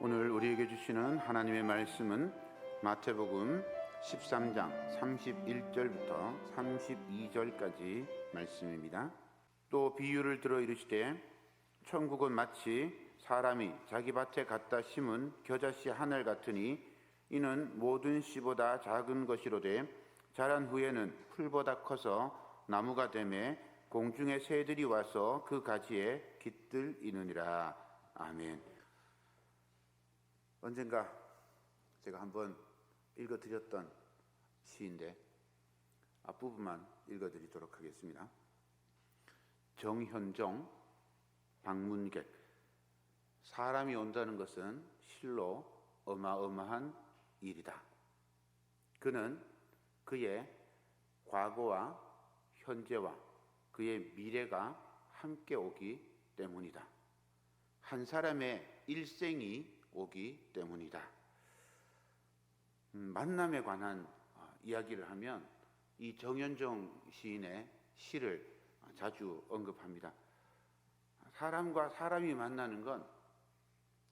오늘 우리에게 주시는 하나님의 말씀은 마태복음 13장 31절부터 32절까지 말씀입니다. 또 비유를 들어 이르시되 천국은 마치 사람이 자기 밭에 갖다 심은 겨자씨 하늘 같으니 이는 모든 씨보다 작은 것이로되 자란 후에는 풀보다 커서 나무가 되매 공중의 새들이 와서 그 가지에 깃들이느니라. 아멘. 언젠가 제가 한번 읽어드렸던 시인데 앞부분만 읽어드리도록 하겠습니다. 정현종, 방문객. 사람이 온다는 것은 실로 어마어마한 일이다. 그는 그의 과거와 현재와 그의 미래가 함께 오기 때문이다. 한 사람의 일생이 오기 때문이다. 만남에 관한 이야기를 하면 이 정현종 시인의 시를 자주 언급합니다. 사람과 사람이 만나는 건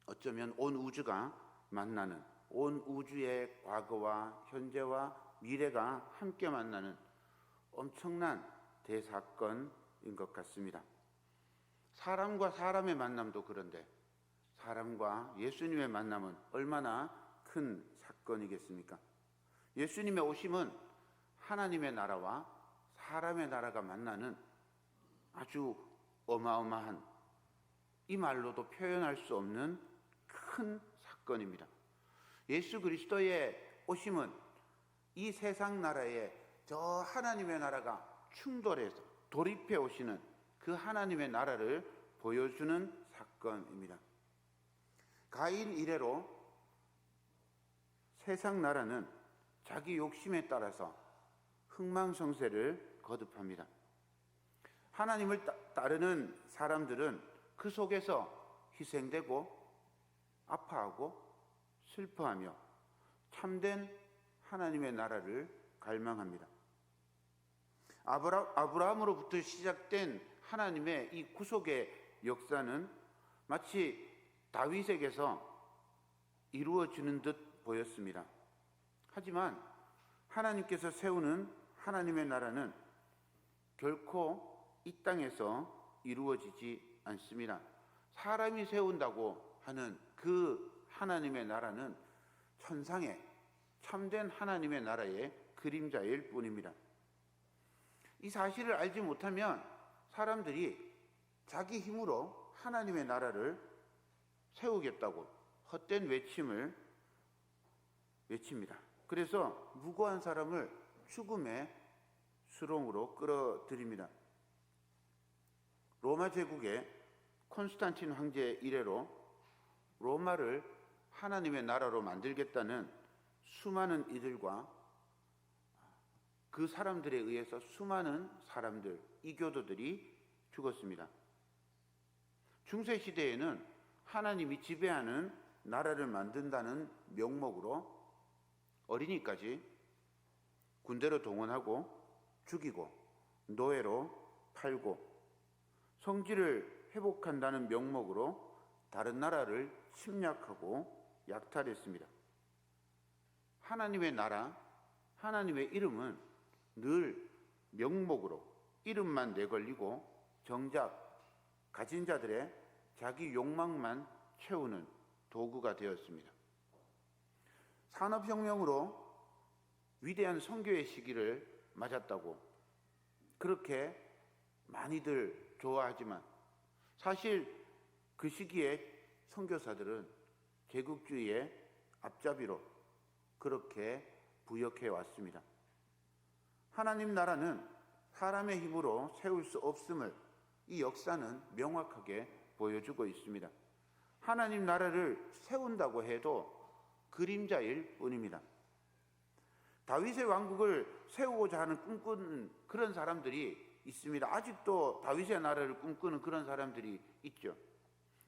어쩌면 온 우주가 만나는, 온 우주의 과거와 현재와 미래가 함께 만나는 엄청난 대사건인 것 같습니다. 사람과 사람의 만남도 그런데 사람과 예수님의 만남은 얼마나 큰 사건이겠습니까? 예수님의 오심은 하나님의 나라와 사람의 나라가 만나는 아주 어마어마한, 이 말로도 표현할 수 없는 큰 사건입니다. 예수 그리스도의 오심은 이 세상 나라에 저 하나님의 나라가 충돌해서 돌입해 오시는 그 하나님의 나라를 보여주는 사건입니다. 가인 이래로 세상 나라는 자기 욕심에 따라서 흥망성쇠를 거듭합니다. 하나님을 따르는 사람들은 그 속에서 희생되고 아파하고 슬퍼하며 참된 하나님의 나라를 갈망합니다. 아브라함으로부터 시작된 하나님의 이 구속의 역사는 마치 다윗에게서 이루어지는 듯 보였습니다. 하지만 하나님께서 세우는 하나님의 나라는 결코 이 땅에서 이루어지지 않습니다. 사람이 세운다고 하는 그 하나님의 나라는 천상의 참된 하나님의 나라의 그림자일 뿐입니다. 이 사실을 알지 못하면 사람들이 자기 힘으로 하나님의 나라를 세우겠다고 헛된 외침을 외칩니다. 그래서 무고한 사람을 죽음의 수렁으로 끌어들입니다. 로마 제국의 콘스탄틴 황제 이래로 로마를 하나님의 나라로 만들겠다는 수많은 이들과 그 사람들에 의해서 수많은 사람들, 이교도들이 죽었습니다. 중세시대에는 하나님이 지배하는 나라를 만든다는 명목으로 어린이까지 군대로 동원하고 죽이고 노예로 팔고 성지를 회복한다는 명목으로 다른 나라를 침략하고 약탈했습니다. 하나님의 나라, 하나님의 이름은 늘 명목으로 이름만 내걸리고 정작 가진 자들의 자기 욕망만 채우는 도구가 되었습니다. 산업혁명으로 위대한 선교의 시기를 맞았다고 그렇게 많이들 좋아하지만 사실 그 시기에 선교사들은 제국주의의 앞잡이로 그렇게 부역해 왔습니다. 하나님 나라는 사람의 힘으로 세울 수 없음을 이 역사는 명확하게 보여주고 있습니다. 하나님 나라를 세운다고 해도 그림자일 뿐입니다. 다윗의 왕국을 세우고자 하는 꿈꾸는 그런 사람들이 있습니다. 아직도 다윗의 나라를 꿈꾸는 그런 사람들이 있죠.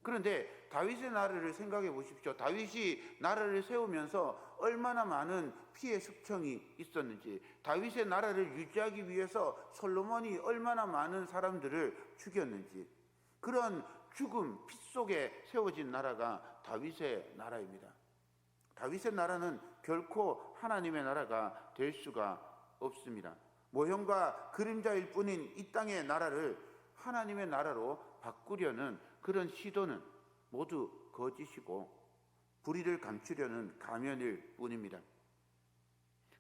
그런데 다윗의 나라를 생각해 보십시오. 다윗이 나라를 세우면서 얼마나 많은 피해 숙청이 있었는지, 다윗의 나라를 유지하기 위해서 솔로몬이 얼마나 많은 사람들을 죽였는지, 그런 죽음, 피 속에 세워진 나라가 다윗의 나라입니다. 다윗의 나라는 결코 하나님의 나라가 될 수가 없습니다. 모형과 그림자일 뿐인 이 땅의 나라를 하나님의 나라로 바꾸려는 그런 시도는 모두 거짓이고 불의를 감추려는 가면일 뿐입니다.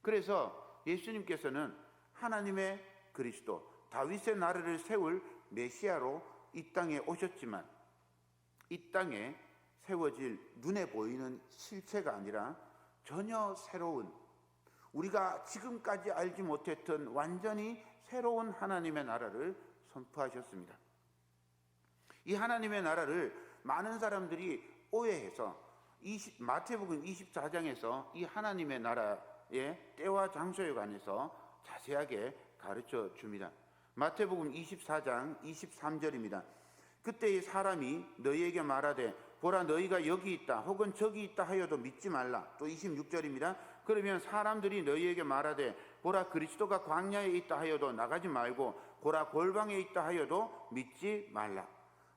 그래서 예수님께서는 하나님의 그리스도, 다윗의 나라를 세울 메시아로 이 땅에 오셨지만 이 땅에 세워질 눈에 보이는 실체가 아니라 전혀 새로운, 우리가 지금까지 알지 못했던 완전히 새로운 하나님의 나라를 선포하셨습니다. 이 하나님의 나라를 많은 사람들이 오해해서 마태복음 24장에서 이 하나님의 나라의 때와 장소에 관해서 자세하게 가르쳐 줍니다. 마태복음 24장 23절입니다. 그때의 사람이 너희에게 말하되 보라 너희가 여기 있다 혹은 저기 있다 하여도 믿지 말라. 또 26절입니다. 그러면 사람들이 너희에게 말하되 보라 그리스도가 광야에 있다 하여도 나가지 말고 보라 골방에 있다 하여도 믿지 말라.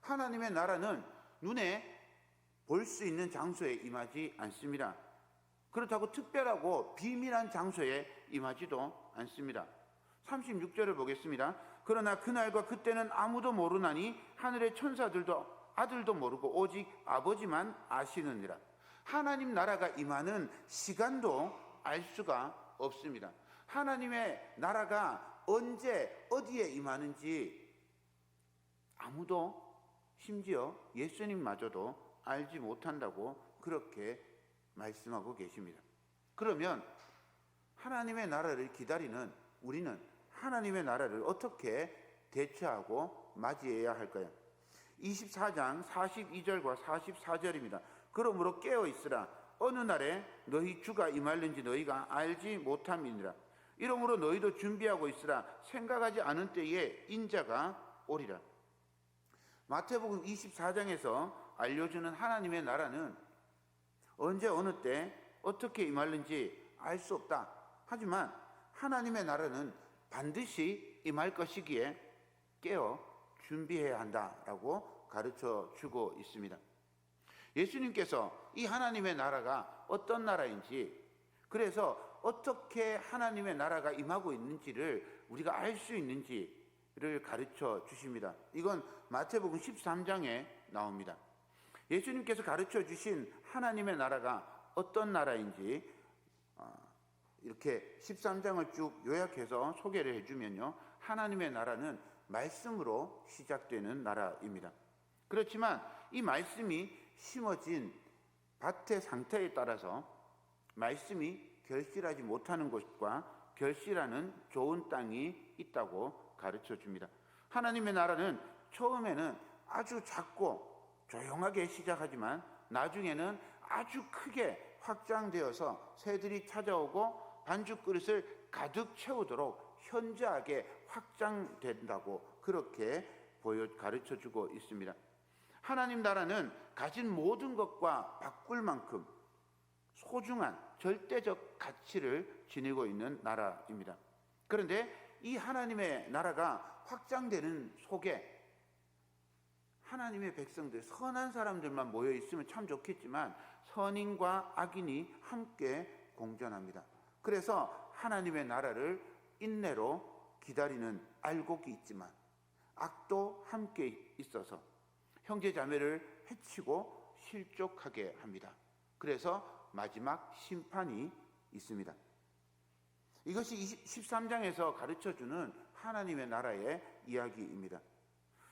하나님의 나라는 눈에 볼 수 있는 장소에 임하지 않습니다. 그렇다고 특별하고 비밀한 장소에 임하지도 않습니다. 36절을 보겠습니다. 그러나 그날과 그때는 아무도 모르나니 하늘의 천사들도 아들도 모르고 오직 아버지만 아시느니라. 하나님 나라가 임하는 시간도 알 수가 없습니다. 하나님의 나라가 언제 어디에 임하는지 아무도, 심지어 예수님마저도 알지 못한다고 그렇게 말씀하고 계십니다. 그러면 하나님의 나라를 기다리는 우리는 하나님의 나라를 어떻게 대처하고 맞이해야 할까요? 24장 42절과 44절입니다. 그러므로 깨어 있으라. 어느 날에 너희 주가 임할는지 너희가 알지 못함이니라. 이러므로 너희도 준비하고 있으라. 생각하지 않은 때에 인자가 오리라. 마태복음 24장에서 알려주는 하나님의 나라는 언제 어느 때 어떻게 임할는지 알 수 없다. 하지만 하나님의 나라는 반드시 임할 것이기에 깨어 준비해야 한다라고 가르쳐 주고 있습니다. 예수님께서 이 하나님의 나라가 어떤 나라인지, 그래서 어떻게 하나님의 나라가 임하고 있는지를 우리가 알 수 있는지를 가르쳐 주십니다. 이건 마태복음 13장에 나옵니다. 예수님께서 가르쳐 주신 하나님의 나라가 어떤 나라인지 이렇게 13장을 쭉 요약해서 소개를 해주면요, 하나님의 나라는 말씀으로 시작되는 나라입니다. 그렇지만 이 말씀이 심어진 밭의 상태에 따라서 말씀이 결실하지 못하는 곳과 결실하는 좋은 땅이 있다고 가르쳐 줍니다. 하나님의 나라는 처음에는 아주 작고 조용하게 시작하지만 나중에는 아주 크게 확장되어서 새들이 찾아오고 반죽 그릇을 가득 채우도록 현저하게 확장된다고 그렇게 가르쳐 주고 있습니다. 하나님 나라는 가진 모든 것과 바꿀 만큼 소중한 절대적 가치를 지니고 있는 나라입니다. 그런데 이 하나님의 나라가 확장되는 속에 하나님의 백성들, 선한 사람들만 모여 있으면 참 좋겠지만 선인과 악인이 함께 공존합니다. 그래서 하나님의 나라를 인내로 기다리는 알곡이 있지만 악도 함께 있어서 형제 자매를 해치고 실족하게 합니다. 그래서 마지막 심판이 있습니다. 이것이 13장에서 가르쳐주는 하나님의 나라의 이야기입니다.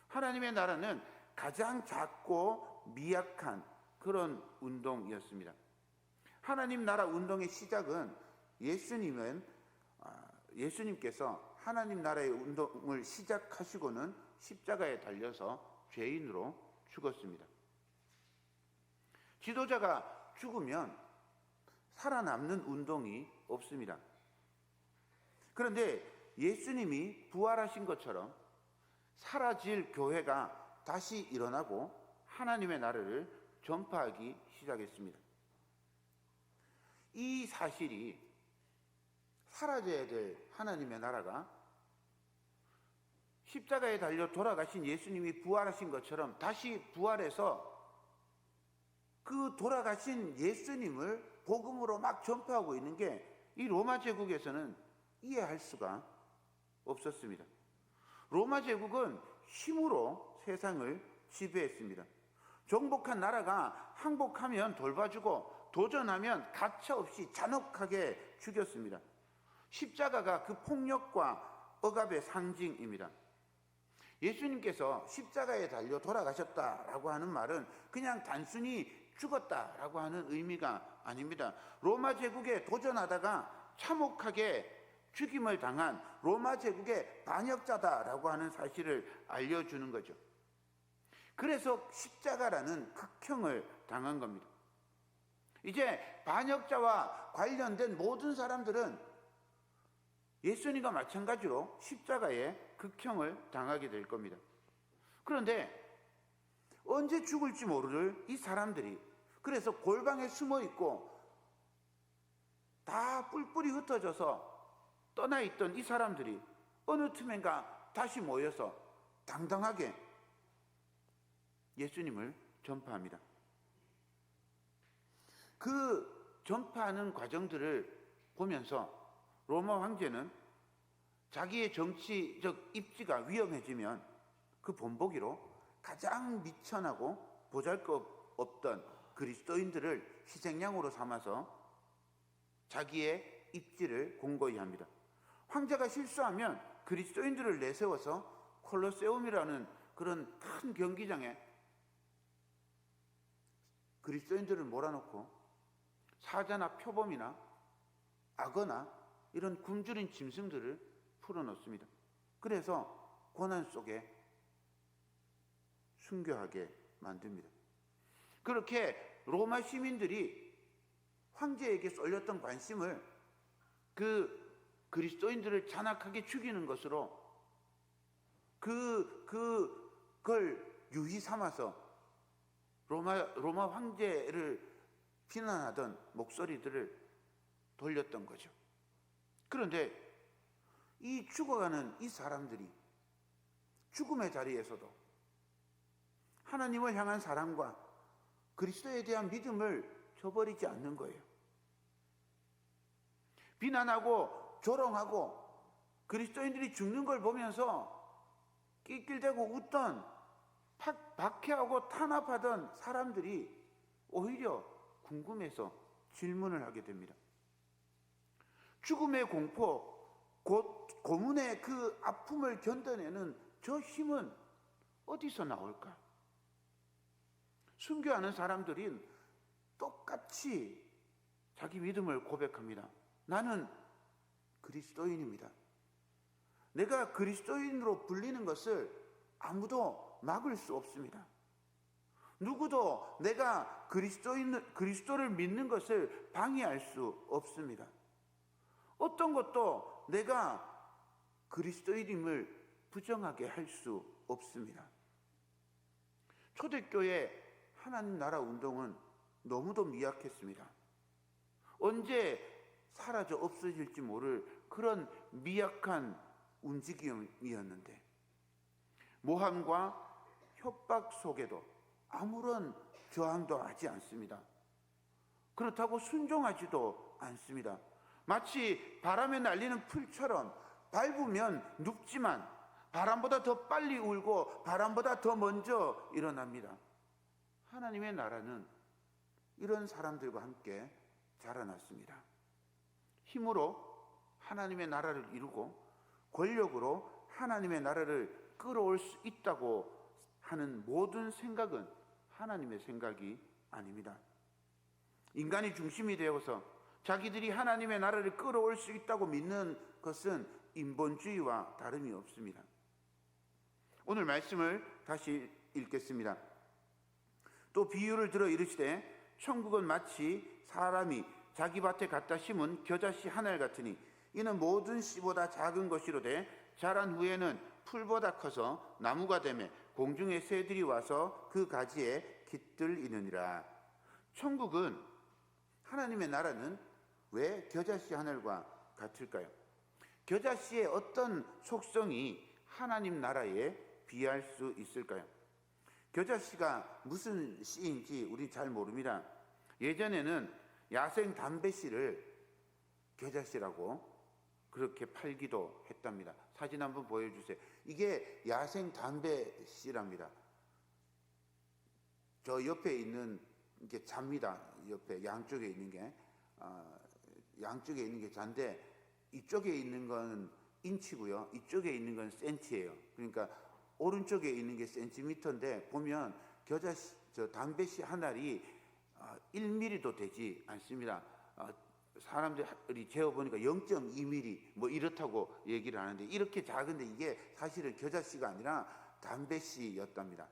하나님의 나라는 가장 작고 미약한 그런 운동이었습니다. 하나님 나라 운동의 시작은 예수님께서 하나님 나라의 운동을 시작하시고는 십자가에 달려서 죄인으로 죽었습니다. 지도자가 죽으면 살아남는 운동이 없습니다. 그런데 예수님이 부활하신 것처럼 사라질 교회가 다시 일어나고 하나님의 나라를 전파하기 시작했습니다. 이 사실이 사라져야 될 하나님의 나라가 십자가에 달려 돌아가신 예수님이 부활하신 것처럼 다시 부활해서 그 돌아가신 예수님을 복음으로 막 전파하고 있는 게 이 로마 제국에서는 이해할 수가 없었습니다. 로마 제국은 힘으로 세상을 지배했습니다. 정복한 나라가 항복하면 돌봐주고 도전하면 가차없이 잔혹하게 죽였습니다. 십자가가 그 폭력과 억압의 상징입니다. 예수님께서 십자가에 달려 돌아가셨다라고 하는 말은 그냥 단순히 죽었다라고 하는 의미가 아닙니다. 로마 제국에 도전하다가 참혹하게 죽임을 당한 로마 제국의 반역자다라고 하는 사실을 알려주는 거죠. 그래서 십자가라는 극형을 당한 겁니다. 이제 반역자와 관련된 모든 사람들은 예수님과 마찬가지로 십자가의 극형을 당하게 될 겁니다. 그런데 언제 죽을지 모를 이 사람들이, 그래서 골방에 숨어 있고 다 뿔뿔이 흩어져서 떠나 있던 이 사람들이 어느 틈엔가 다시 모여서 당당하게 예수님을 전파합니다. 그 전파하는 과정들을 보면서 로마 황제는 자기의 정치적 입지가 위험해지면 그 본보기로 가장 미천하고 보잘것없던 그리스도인들을 희생양으로 삼아서 자기의 입지를 공고히 합니다. 황제가 실수하면 그리스도인들을 내세워서 콜로세움이라는 그런 큰 경기장에 그리스도인들을 몰아놓고 사자나 표범이나 악어나 이런 굶주린 짐승들을 풀어놓습니다. 그래서 고난 속에 순교하게 만듭니다. 그렇게 로마 시민들이 황제에게 쏠렸던 관심을 그 그리스도인들을 잔악하게 죽이는 것으로 그걸 유희 삼아서 로마 황제를 비난하던 목소리들을 돌렸던 거죠. 그런데 이 죽어가는 이 사람들이 죽음의 자리에서도 하나님을 향한 사랑과 그리스도에 대한 믿음을 저버리지 않는 거예요. 비난하고 조롱하고 그리스도인들이 죽는 걸 보면서 낄낄대고 웃던 박해하고 탄압하던 사람들이 오히려 궁금해서 질문을 하게 됩니다. 죽음의 공포, 곧 고문의 그 아픔을 견뎌내는 저 힘은 어디서 나올까? 순교하는 사람들이 똑같이 자기 믿음을 고백합니다. 나는 그리스도인입니다. 내가 그리스도인으로 불리는 것을 아무도 막을 수 없습니다. 누구도 내가 그리스도를 믿는 것을 방해할 수 없습니다. 어떤 것도 내가 그리스도인임을 부정하게 할 수 없습니다. 초대교회 하나님 나라 운동은 너무도 미약했습니다. 언제 사라져 없어질지 모를 그런 미약한 움직임이었는데 모함과 협박 속에도 아무런 저항도 하지 않습니다. 그렇다고 순종하지도 않습니다. 마치 바람에 날리는 풀처럼 밟으면 눕지만 바람보다 더 빨리 울고 바람보다 더 먼저 일어납니다. 하나님의 나라는 이런 사람들과 함께 자라났습니다. 힘으로 하나님의 나라를 이루고 권력으로 하나님의 나라를 끌어올 수 있다고 하는 모든 생각은 하나님의 생각이 아닙니다. 인간이 중심이 되어서 자기들이 하나님의 나라를 끌어올 수 있다고 믿는 것은 인본주의와 다름이 없습니다. 오늘 말씀을 다시 읽겠습니다. 또 비유를 들어 이르시되 천국은 마치 사람이 자기 밭에 갖다 심은 겨자씨 한 알 같으니 이는 모든 씨보다 작은 것이로되 자란 후에는 풀보다 커서 나무가 되매 공중의 새들이 와서 그 가지에 깃들이느니라. 천국은, 하나님의 나라는 왜 겨자씨 한 알과 같을까요? 겨자씨의 어떤 속성이 하나님 나라에 비할 수 있을까요? 겨자씨가 무슨 씨인지 우리 잘 모릅니다. 예전에는 야생 담배씨를 겨자씨라고 그렇게 팔기도 했답니다. 사진 한번 보여주세요. 이게 야생 담배씨랍니다. 저 옆에 있는 게 자입니다. 옆에 양쪽에 있는 게 잔데, 이쪽에 있는 건 인치고요, 이쪽에 있는 건 센치예요. 그러니까 오른쪽에 있는 게 센티미터인데, 보면 겨자씨, 저 담배씨 한 알이 1mm도 되지 않습니다. 사람들이 재어보니까 0.2mm 뭐 이렇다고 얘기를 하는데, 이렇게 작은데 이게 사실은 겨자씨가 아니라 담배씨였답니다.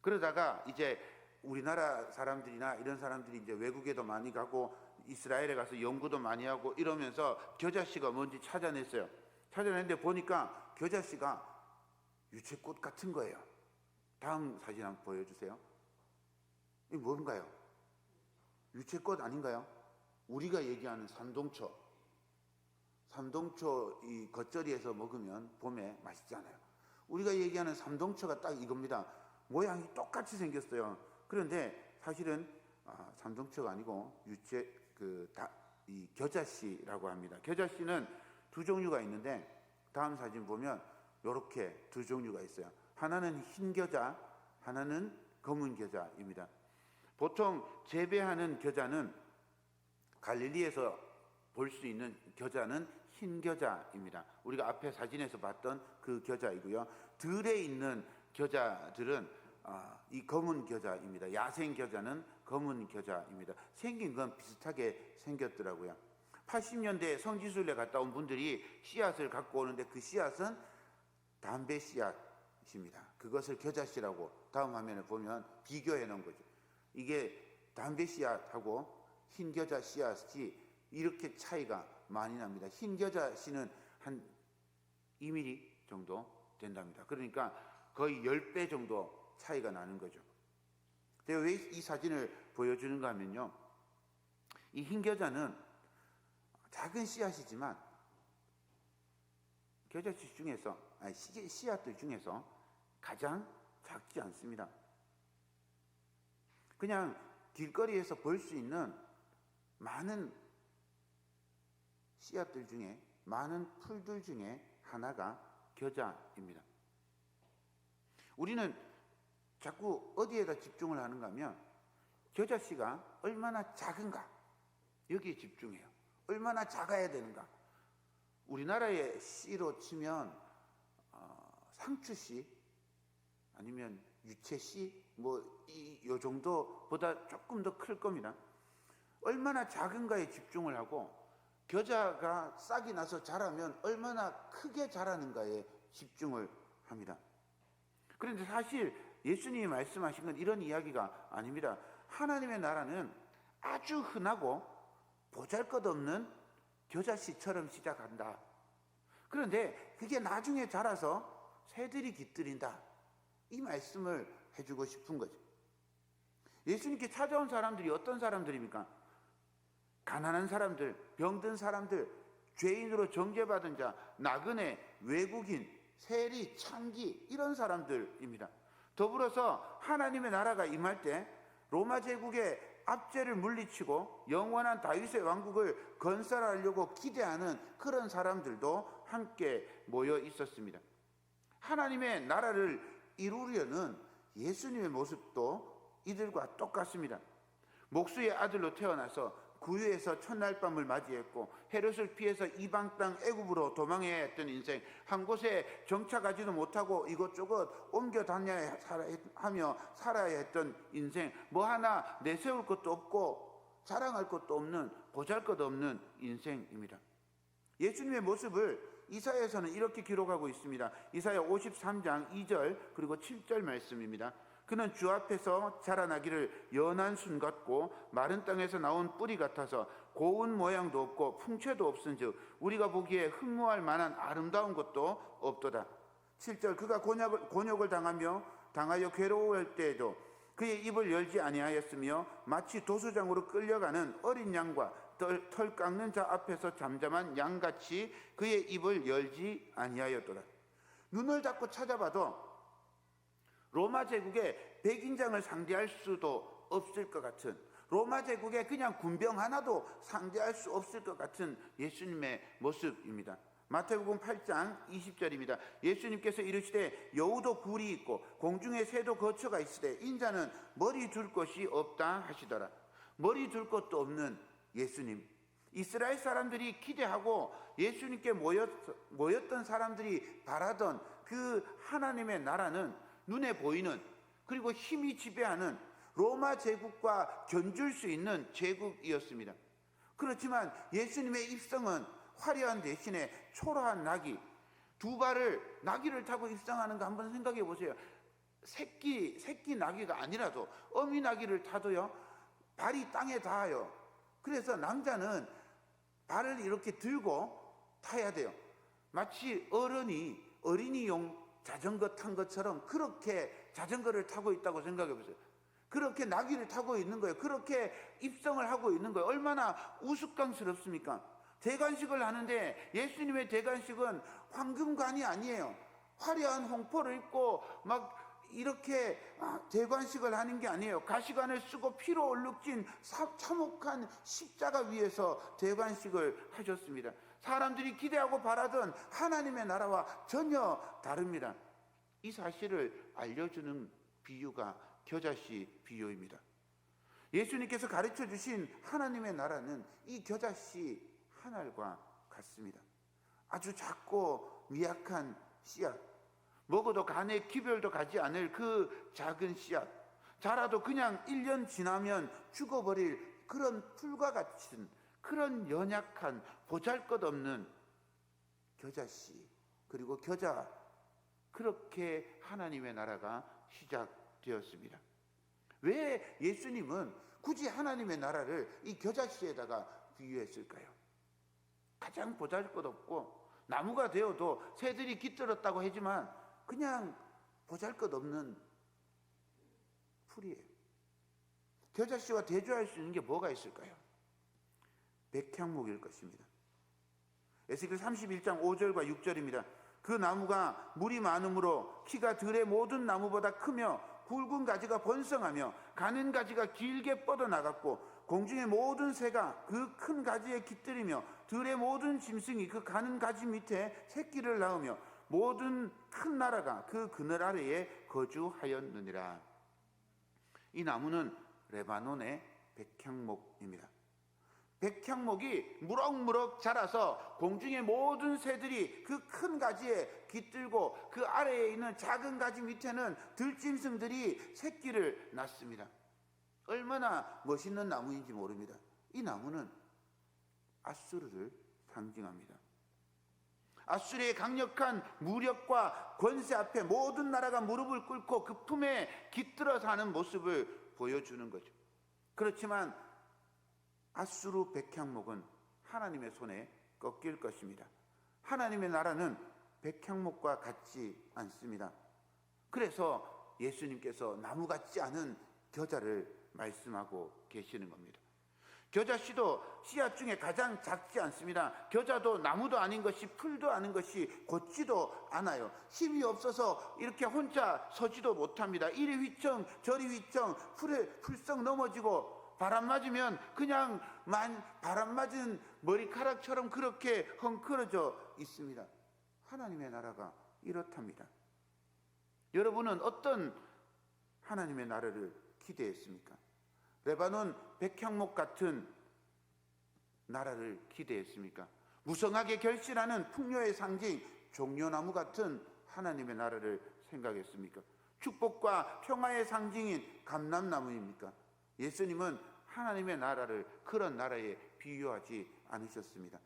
그러다가 이제 우리나라 사람들이나 이런 사람들이 이제 외국에도 많이 가고 이스라엘에 가서 연구도 많이 하고 이러면서 겨자씨가 뭔지 찾아냈어요. 찾아냈는데 보니까 겨자씨가 유채꽃 같은 거예요. 다음 사진 한번 보여주세요. 이게 뭔가요? 유채꽃 아닌가요? 우리가 얘기하는 삼동초 이 겉절이에서 먹으면 봄에 맛있잖아요. 우리가 얘기하는 삼동초가 딱 이겁니다. 모양이 똑같이 생겼어요. 그런데 사실은 삼동초가 아니고 이 겨자씨라고 합니다. 겨자씨는 두 종류가 있는데, 다음 사진 보면 이렇게 두 종류가 있어요. 하나는 흰 겨자, 하나는 검은 겨자입니다. 보통 재배하는 겨자는, 갈릴리에서 볼 수 있는 겨자는 흰 겨자입니다. 우리가 앞에 사진에서 봤던 그 겨자이고요. 들에 있는 겨자들은 이 검은 겨자입니다. 야생 겨자는 검은 겨자입니다. 생긴 건 비슷하게 생겼더라고요. 80년대에 성지순례 갔다 온 분들이 씨앗을 갖고 오는데, 그 씨앗은 담배 씨앗입니다. 그것을 겨자씨라고 다음 화면에 보면 비교해 놓은 거죠. 이게 담배 씨앗하고 흰 겨자 씨앗이 이렇게 차이가 많이 납니다. 흰 겨자 씨는 한 2mm 정도 된답니다. 그러니까 거의 10배 정도 차이가 나는 거죠. 제가 왜 이 사진을 보여주는가 하면요, 이 흰 겨자는 작은 씨앗이지만 겨자씨 중에서, 씨앗들 중에서 가장 작지 않습니다. 그냥 길거리에서 볼 수 있는 많은 씨앗들 중에, 많은 풀들 중에 하나가 겨자입니다. 우리는 자꾸 어디에다 집중을 하는가 하면 겨자씨가 얼마나 작은가, 여기에 집중해요. 얼마나 작아야 되는가. 우리나라의 씨로 치면 상추씨 아니면 유채씨 요 정도보다 조금 더 클 겁니다. 얼마나 작은가에 집중을 하고, 겨자가 싹이 나서 자라면 얼마나 크게 자라는가에 집중을 합니다. 그런데 사실 예수님이 말씀하신 건 이런 이야기가 아닙니다. 하나님의 나라는 아주 흔하고 보잘것없는 겨자씨처럼 시작한다. 그런데 그게 나중에 자라서 새들이 깃들인다. 이 말씀을 해주고 싶은 거죠. 예수님께 찾아온 사람들이 어떤 사람들입니까? 가난한 사람들, 병든 사람들, 죄인으로 정죄받은 자, 나그네, 외국인, 세리, 창기, 이런 사람들입니다. 더불어서 하나님의 나라가 임할 때 로마 제국의 압제를 물리치고 영원한 다윗의 왕국을 건설하려고 기대하는 그런 사람들도 함께 모여 있었습니다. 하나님의 나라를 이루려는 예수님의 모습도 이들과 똑같습니다. 목수의 아들로 태어나서 구유에서 첫날 밤을 맞이했고, 헤롯을 피해서 이방 땅 애굽으로 도망해야 했던 인생, 한 곳에 정착하지도 못하고 이것저것 옮겨 다녀야 하며 살아야 했던 인생, 뭐 하나 내세울 것도 없고 자랑할 것도 없는, 보잘것없는 인생입니다. 예수님의 모습을 이사야에서는 이렇게 기록하고 있습니다. 이사야 53장 2절 그리고 7절 말씀입니다. 그는 주 앞에서 자라나기를 연한 순 같고 마른 땅에서 나온 뿌리 같아서 고운 모양도 없고 풍채도 없은즉 우리가 보기에 흠모할 만한 아름다운 것도 없도다. 7절 그가 곤욕을 당하여 괴로워할 때에도 그의 입을 열지 아니하였으며 마치 도수장으로 끌려가는 어린 양과 털 깎는 자 앞에서 잠잠한 양같이 그의 입을 열지 아니하였도다. 눈을 닫고 찾아봐도 로마 제국의 백인장을 상대할 수도 없을 것 같은, 로마 제국의 그냥 군병 하나도 상대할 수 없을 것 같은 예수님의 모습입니다. 마태복음 8장 20절입니다. 예수님께서 이르시되 여우도 굴이 있고 공중에 새도 거처가 있으되 인자는 머리 둘 곳이 없다 하시더라. 머리 둘 곳도 없는 예수님, 이스라엘 사람들이 기대하고 예수님께 모였던 사람들이 바라던 그 하나님의 나라는 눈에 보이는, 그리고 힘이 지배하는 로마 제국과 견줄 수 있는 제국이었습니다. 그렇지만 예수님의 입성은 화려한 대신에 초라한 나귀, 두 발을 나귀를 타고 입성하는 거 한번 생각해 보세요. 새끼 나귀가 아니라도 어미 나귀를 타도요, 발이 땅에 닿아요. 그래서 남자는 발을 이렇게 들고 타야 돼요. 마치 어린이용 자전거 탄 것처럼 그렇게 자전거를 타고 있다고 생각해 보세요. 그렇게 나귀를 타고 있는 거예요. 그렇게 입성을 하고 있는 거예요. 얼마나 우스꽝스럽습니까? 대관식을 하는데 예수님의 대관식은 황금관이 아니에요. 화려한 홍포를 입고 막 이렇게 대관식을 하는 게 아니에요. 가시관을 쓰고 피로 얼룩진 참혹한 십자가 위에서 대관식을 하셨습니다. 사람들이 기대하고 바라던 하나님의 나라와 전혀 다릅니다. 이 사실을 알려주는 비유가 겨자씨 비유입니다. 예수님께서 가르쳐 주신 하나님의 나라는 이 겨자씨 한 알과 같습니다. 아주 작고 미약한 씨앗, 먹어도 간에 기별도 가지 않을 그 작은 씨앗, 자라도 그냥 1년 지나면 죽어버릴 그런 풀과 같은, 그런 연약한 보잘것없는 겨자씨, 그리고 겨자, 그렇게 하나님의 나라가 시작되었습니다. 왜 예수님은 굳이 하나님의 나라를 이 겨자씨에다가 비유했을까요? 가장 보잘것없고 나무가 되어도 새들이 깃들었다고 하지만 그냥 보잘것없는 풀이에요. 겨자씨와 대조할 수 있는 게 뭐가 있을까요? 백향목일 것입니다. 에스겔 31장 5절과 6절입니다. 그 나무가 물이 많으므로 키가 들의 모든 나무보다 크며 굵은 가지가 번성하며 가는 가지가 길게 뻗어나갔고 공중의 모든 새가 그 큰 가지에 깃들이며 들의 모든 짐승이 그 가는 가지 밑에 새끼를 낳으며 모든 큰 나라가 그 그늘 아래에 거주하였느니라. 이 나무는 레바논의 백향목입니다. 백향목이 무럭무럭 자라서 공중의 모든 새들이 그 큰 가지에 깃들고 그 아래에 있는 작은 가지 밑에는 들짐승들이 새끼를 낳습니다. 얼마나 멋있는 나무인지 모릅니다. 이 나무는 아수르를 상징합니다. 아수르의 강력한 무력과 권세 앞에 모든 나라가 무릎을 꿇고 그 품에 깃들어 사는 모습을 보여주는 거죠. 그렇지만 아수르 백향목은 하나님의 손에 꺾일 것입니다. 하나님의 나라는 백향목과 같지 않습니다. 그래서 예수님께서 나무 같지 않은 겨자를 말씀하고 계시는 겁니다. 겨자씨도 씨앗 중에 가장 작지 않습니다. 겨자도 나무도 아닌 것이, 풀도 아닌 것이 곧지도 않아요. 힘이 없어서 이렇게 혼자 서지도 못합니다. 이리 휘청 저리 휘청 풀에 풀썩 넘어지고 바람 맞으면 그냥 바람 맞은 머리카락처럼 그렇게 헝클어져 있습니다. 하나님의 나라가 이렇답니다. 여러분은 어떤 하나님의 나라를 기대했습니까? 레바논 백향목 같은 나라를 기대했습니까? 무성하게 결실하는 풍요의 상징 종려나무 같은 하나님의 나라를 생각했습니까? 축복과 평화의 상징인 감람나무입니까? 예수님은 하나님의 나라를 그런 나라에 비유하지 않으셨습니다.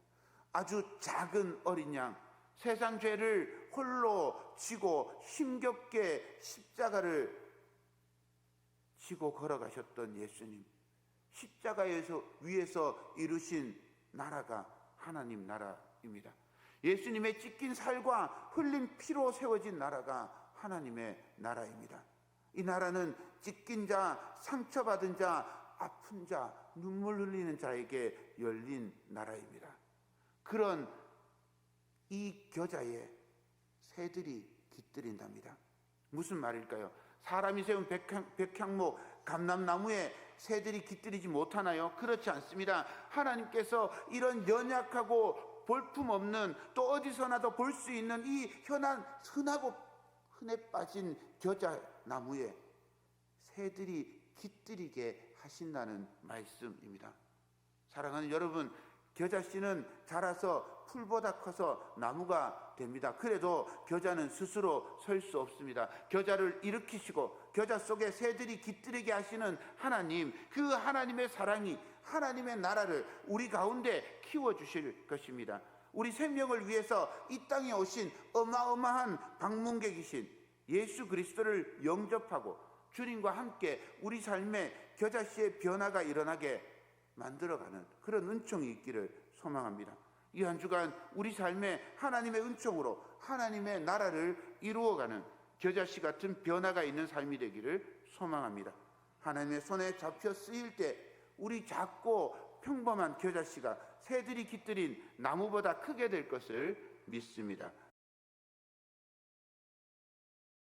아주 작은 어린 양, 세상 죄를 홀로 지고 힘겹게 십자가를 지고 걸어가셨던 예수님, 십자가에서 위에서 이루신 나라가 하나님 나라입니다. 예수님의 찢긴 살과 흘린 피로 세워진 나라가 하나님의 나라입니다. 이 나라는 찢긴 자, 상처받은 자, 아픈 자, 눈물 흘리는 자에게 열린 나라입니다. 그런 이 겨자에 새들이 깃들인답니다. 무슨 말일까요? 사람이 세운 백향목 감람나무에 새들이 깃들이지 못하나요? 그렇지 않습니다. 하나님께서 이런 연약하고 볼품없는, 또 어디서나도 볼 수 있는 이 흔하고 흔해 빠진 겨자나무에 새들이 깃들이게 하신다는 말씀입니다. 사랑하는 여러분, 겨자씨는 자라서 풀보다 커서 나무가 됩니다. 그래도 겨자는 스스로 설 수 없습니다. 겨자를 일으키시고 겨자 속에 새들이 깃들이게 하시는 하나님, 그 하나님의 사랑이 하나님의 나라를 우리 가운데 키워주실 것입니다. 우리 생명을 위해서 이 땅에 오신 어마어마한 방문객이신 예수 그리스도를 영접하고 주님과 함께 우리 삶에 겨자씨의 변화가 일어나게 만들어가는 그런 은총이 있기를 소망합니다. 이 한 주간 우리 삶에 하나님의 은총으로 하나님의 나라를 이루어가는 겨자씨 같은 변화가 있는 삶이 되기를 소망합니다. 하나님의 손에 잡혀 쓰일 때 우리 작고 평범한 겨자씨가 새들이 깃들인 나무보다 크게 될 것을 믿습니다.